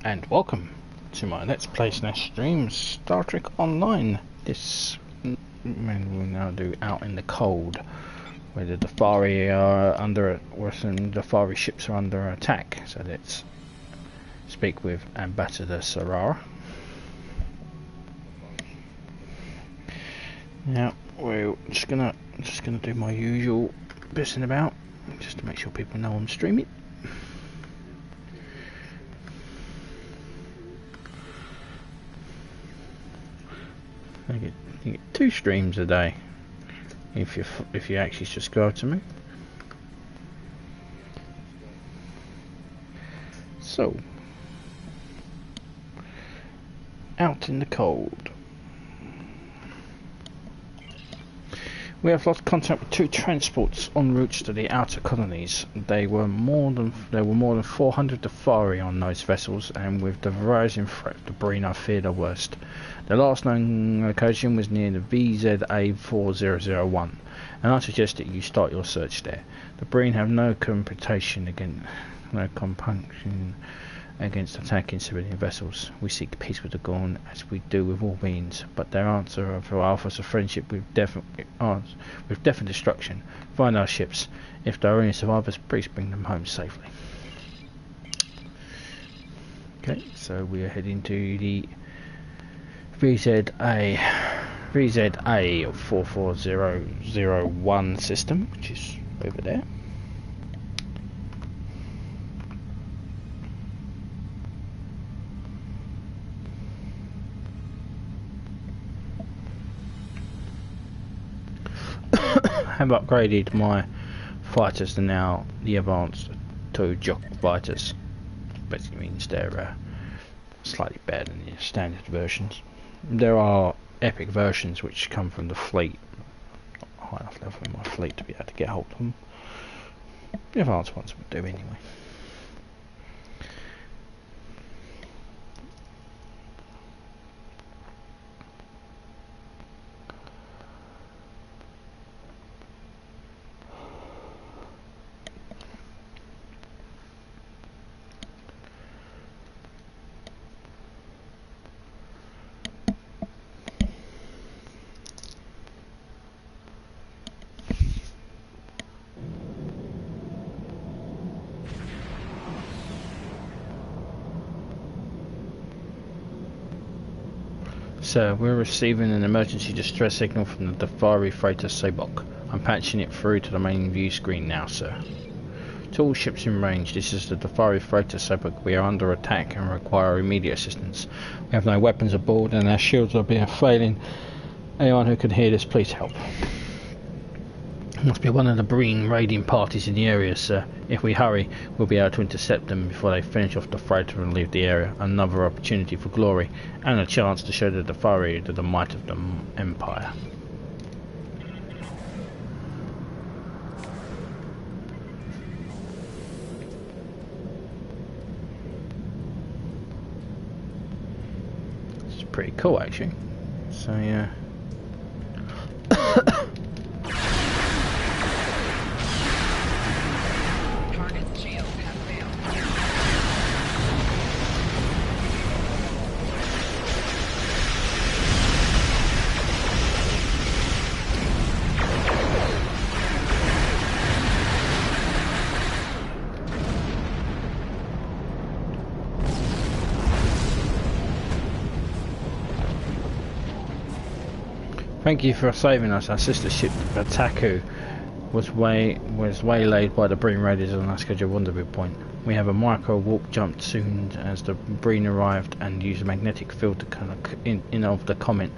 and welcome to my Let's Play / stream Star Trek Online. This we'll now do Out in the Cold, where the Deferi are under, or some Deferi ships are under attack. So let's speak with Ambassador Sarara. Now we're just gonna do my usual pissing about, just to make sure people know I'm streaming. You get 2 streams a day if you actually subscribe to me. So, Out in the Cold. We have lost contact with 2 transports en route to the outer colonies. There were more than 400 Deferi on those vessels, and with the rising threat, the Breen feared the worst. The last known location was near the VZA-4001, and I suggest that you start your search there. The Breen have no compunction against attacking civilian vessels. We seek peace with the Gorn, as we do with all beings, but their answer for offers of friendship with death and destruction. Find our ships. If there are any survivors, please bring them home safely. Okay, so we are heading to the VZA-44001 system, which is over there. Have upgraded my fighters to now the advanced 2 jock fighters. Basically means they're slightly better than the standard versions. There are epic versions which come from the fleet, not high enough level in my fleet to be able to get hold of them. The advanced ones would do anyway. Sir, we're receiving an emergency distress signal from the Deferi freighter Sabok. I'm patching it through to the main view screen now, sir. To all ships in range, this is the Deferi freighter Sabok. We are under attack and require immediate assistance. We have no weapons aboard and our shields are being failing. Anyone who can hear this, please help. It must be one of the Breen raiding parties in the area, sir. If we hurry, we'll be able to intercept them before they finish off the freighter and leave the area. Another opportunity for glory, and a chance to show the Deferi the might of the Empire. It's pretty cool, actually. So, yeah. Thank you for saving us. Our sister ship, the Taku, was waylaid by the Breen raiders on our scheduled rendezvous point. We have a micro warp jump soon as the Breen arrived and used a magnetic field to kind of in of the comet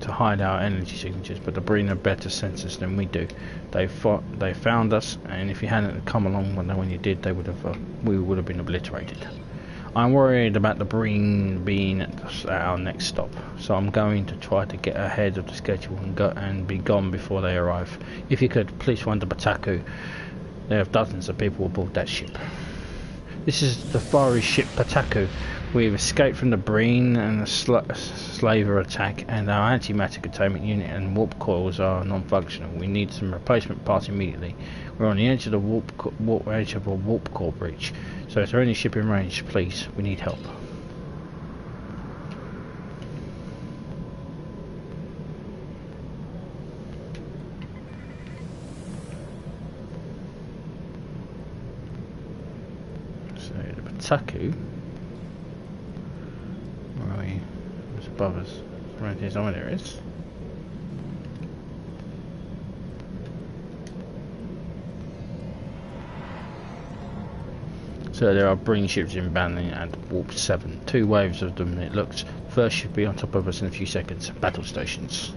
to hide our energy signatures, but the Breen have better sensors than we do. They found us, and if you hadn't come along when you did, we would have been obliterated. I'm worried about the Breen being at our next stop, so I'm going to try to get ahead of the schedule and be gone before they arrive. If you could, please find the Bataku. There are dozens of people aboard that ship. This is the Deferi ship Bataku. We've escaped from the Breen and the slaver attack, and our antimatter containment unit and warp coils are non-functional. We need some replacement parts immediately. We're on the edge of the warp core breach. So is there any ship in range, please? We need help. So the Pataku. Where are we? It's above us. Right here, somewhere there is. So there are Breen ships inbounding at warp 7. 2 waves of them, it looks. First should be on top of us in a few seconds. Battle stations.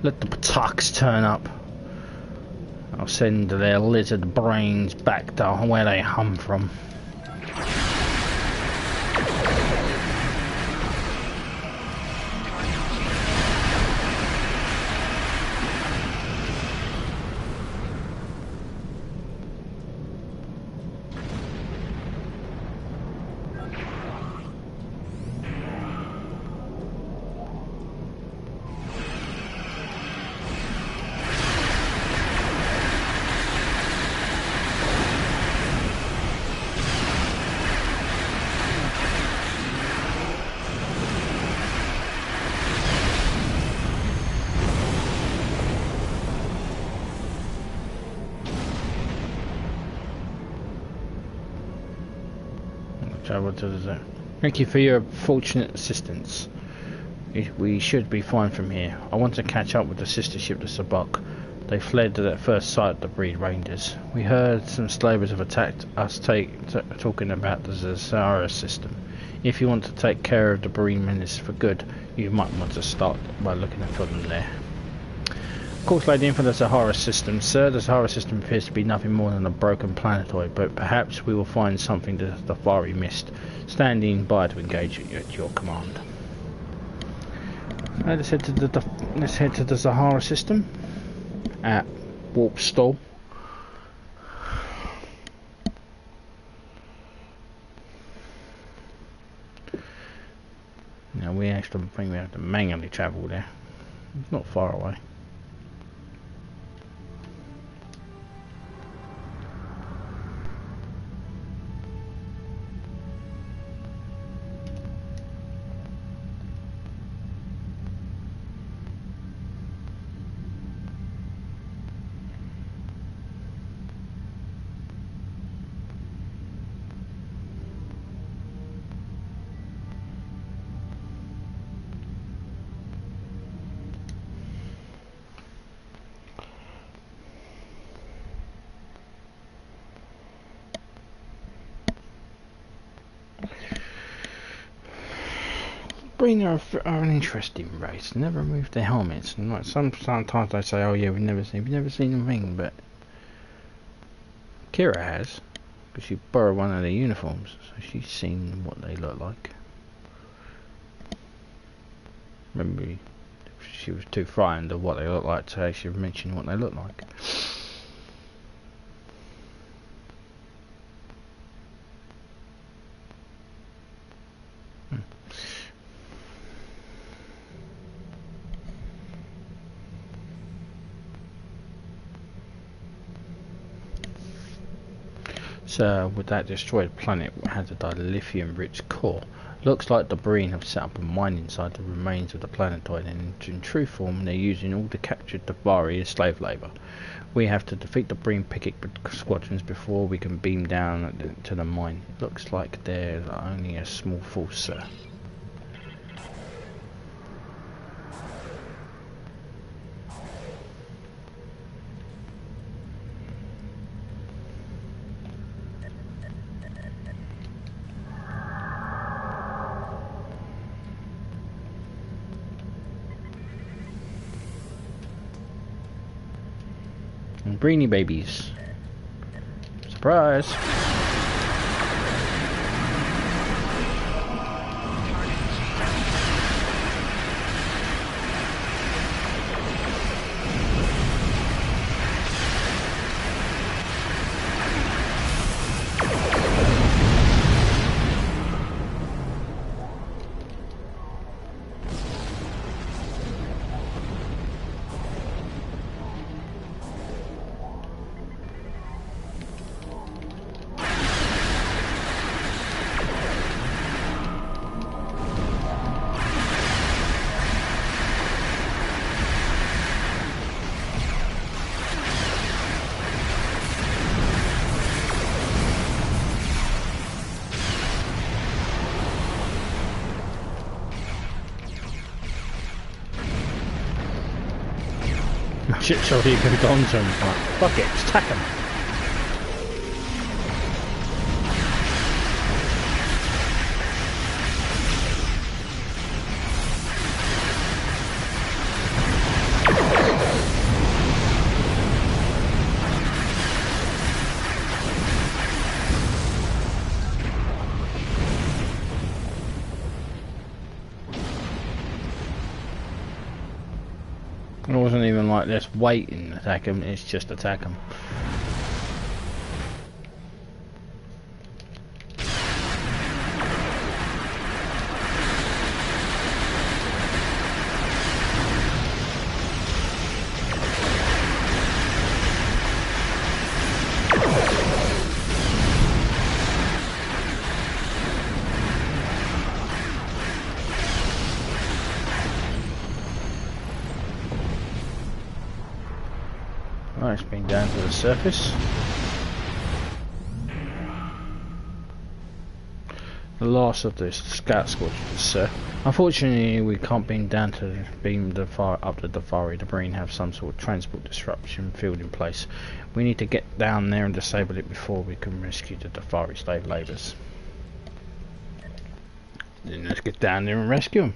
Let the Pataks turn up. I'll send their lizard brains back to where they hum from. Thank you for your fortunate assistance. We should be fine from here. I want to catch up with the sister ship, the Sabak. They fled at first sight of the Breen Rangers. We heard some slavers have attacked us talking about the Zazara system. If you want to take care of the Breen menace for good, you might want to start by looking for them there. Of course, Lady Info, the Sahara system. Sir, the Sahara system appears to be nothing more than a broken planetoid, but perhaps we will find something the Deferi missed. Standing by to engage at your command. Let's head to the Sahara system at warp stall. Now we have to manually travel there. It's not far away. Breen are an interesting race. They never remove their helmets, and like sometimes they say, "Oh yeah, we've never seen a thing," but Kira has, because she borrowed one of their uniforms, so she's seen what they look like. Maybe she was too frightened of what they look like to actually mention what they look like. So, with that destroyed planet has a dilithium-rich core. Looks like the Breen have set up a mine inside the remains of the planetoid, and in true form they're using all the captured Deferi as slave labour. We have to defeat the Breen picket squadrons before we can beam down to the mine. It looks like there's only a small force, sir. Breeny babies. Surprise! Shit's already moved on to him. Like, fuck it, just attack him. It wasn't even like let's wait and attack him, it's just attack him. Right, it's been down to the surface. The last of the scout squadrons, sir. Unfortunately, we can't beam down to beam the fire up to Deferi. The Breen have some sort of transport disruption field in place. We need to get down there and disable it before we can rescue the Deferi slave labourers. Then let's get down there and rescue them.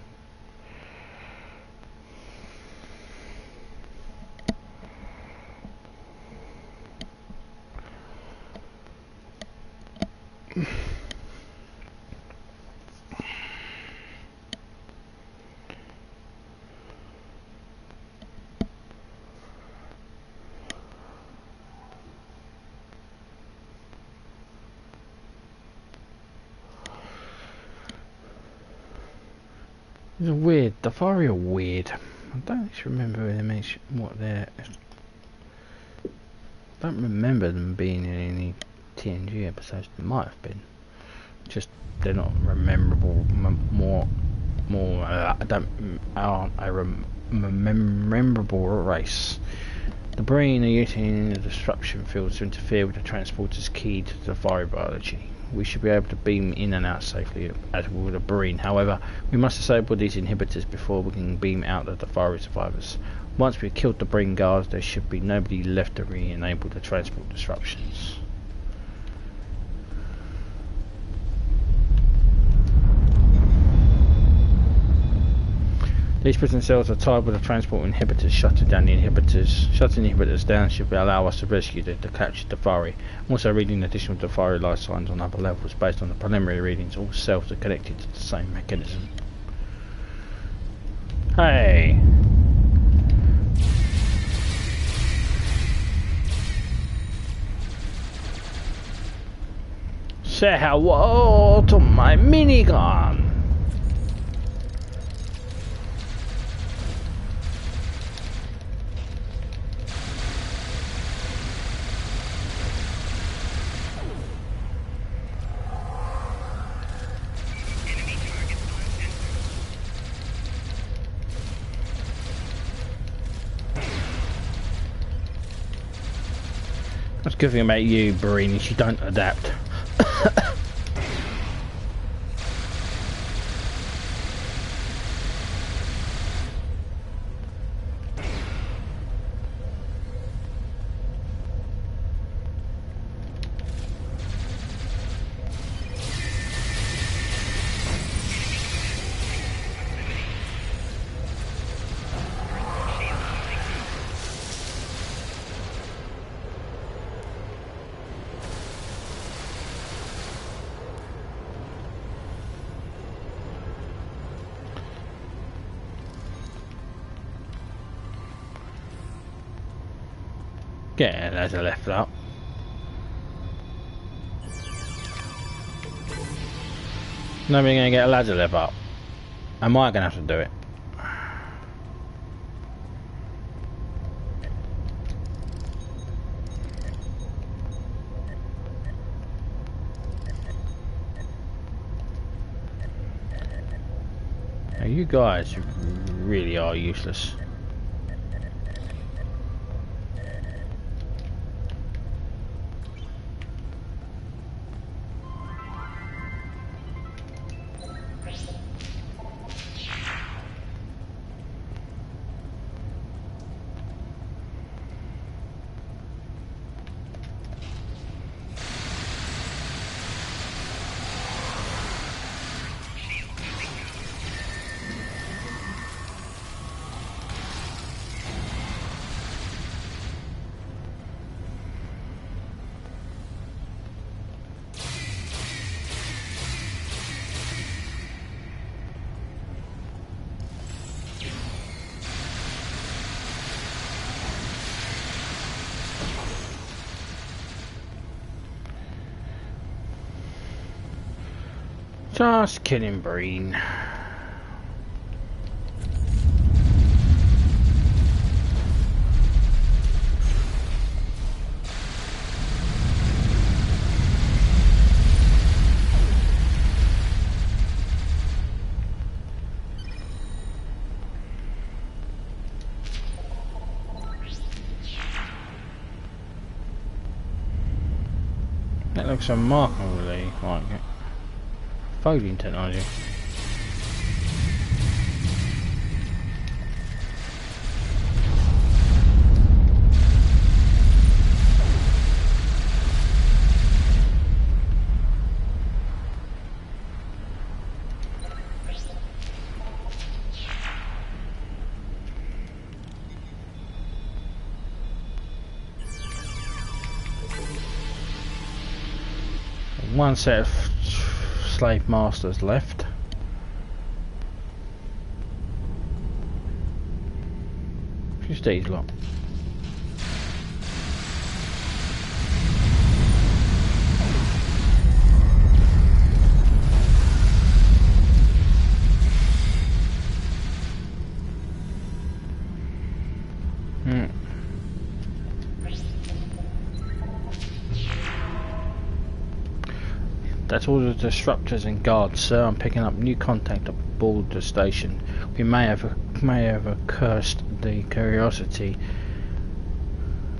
It's weird. Deferi are weird. I don't actually remember what they're. I don't remember them being in any TNG episodes. They might have been. Just they're not memorable. Aren't a memorable race. The Breen are using the disruption fields to interfere with the transporter's key to the Deferi biology. We should be able to beam in and out safely as with a Breen. However, we must disable these inhibitors before we can beam out the Deferi survivors. Once we've killed the Breen guards, there should be nobody left to re-enable the transport disruptions. These prison cells are tied with the transport inhibitors. Shutting the inhibitors down should allow us to rescue the captured Deferi. I'm also reading additional Deferi life signs on other levels. Based on the preliminary readings, all cells are connected to the same mechanism. Hey! Say hello to my minigun! That's a good thing about you, Breen, is you don't adapt. Yeah, there's a left up. Nobody gonna get a ladder lift up. Am I gonna have to do it? Now you guys really are useless. Just kidding, Breen. That looks remarkably like folding technology. One set of slave masters left. Just these lot. That's all the disruptors and guards, sir. I'm picking up new contact aboard the station. We may have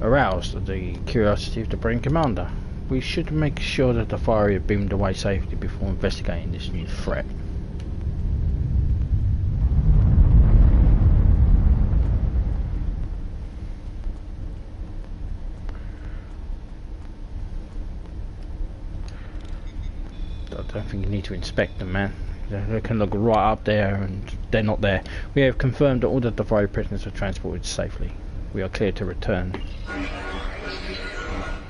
aroused the curiosity of the Breen commander. We should make sure that the Deferi are beamed away safely before investigating this new threat. I don't think you need to inspect them, man. They can look right up there and they're not there. We have confirmed that all the Deferi prisoners are transported safely. We are clear to return.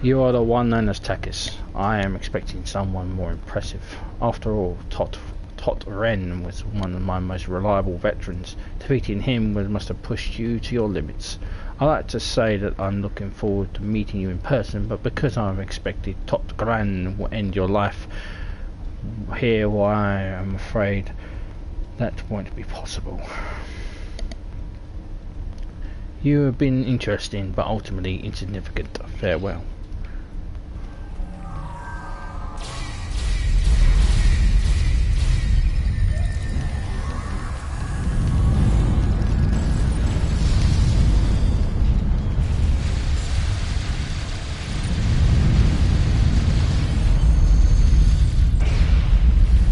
You are the one known as Takis. I am expecting someone more impressive. After all, Tot Ren was one of my most reliable veterans. Defeating him must have pushed you to your limits. I like to say that I'm looking forward to meeting you in person, but because I'm expecting Tot Gran will end your life here, why I'm afraid that won't be possible. You have been interesting, but ultimately insignificant. Farewell.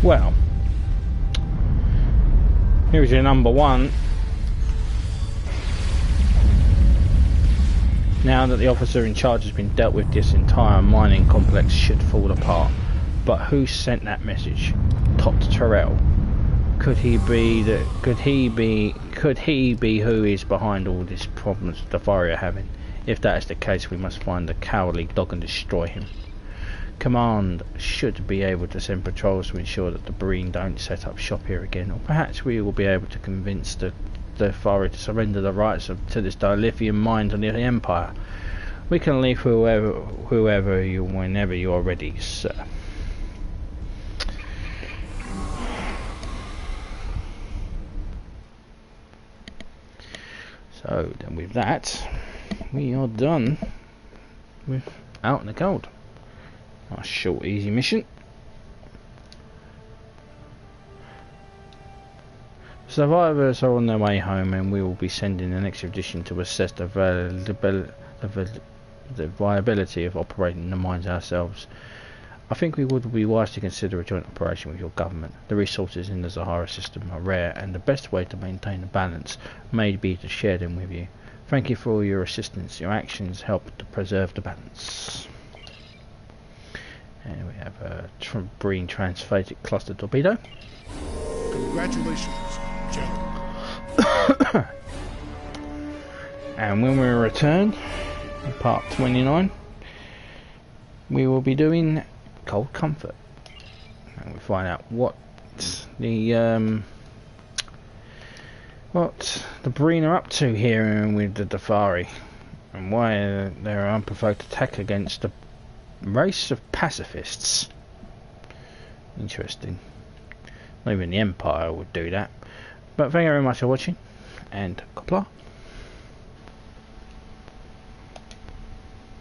Well, here's your number one. Now that the officer in charge has been dealt with, this entire mining complex should fall apart. But who sent that message? Tot Terrell. Could he be who is behind all these problems the Deferi are having? If that is the case, we must find the cowardly dog and destroy him. Command should be able to send patrols to ensure that the Breen don't set up shop here again, or perhaps we will be able to convince the Deferi to surrender the rights to this dilithium mine to the Empire. We can leave whenever you are ready, sir. So then with that, we are done with Out in the Cold. Nice short easy mission. Survivors are on their way home and we will be sending an expedition to assess the viability of operating the mines ourselves. I think we would be wise to consider a joint operation with your government. The resources in the Sahara system are rare and the best way to maintain a balance may be to share them with you. Thank you for your assistance. Your actions help to preserve the balance. And we have a Breen Transphasic Cluster Torpedo. Congratulations, General. And when we return, in part 29, we will be doing Cold Comfort. And we find out what the Breen are up to here with the Deferi, and why their unprovoked attack against the race of pacifists. Interesting. Not even the Empire would do that. But thank you very much for watching, and Qapla'.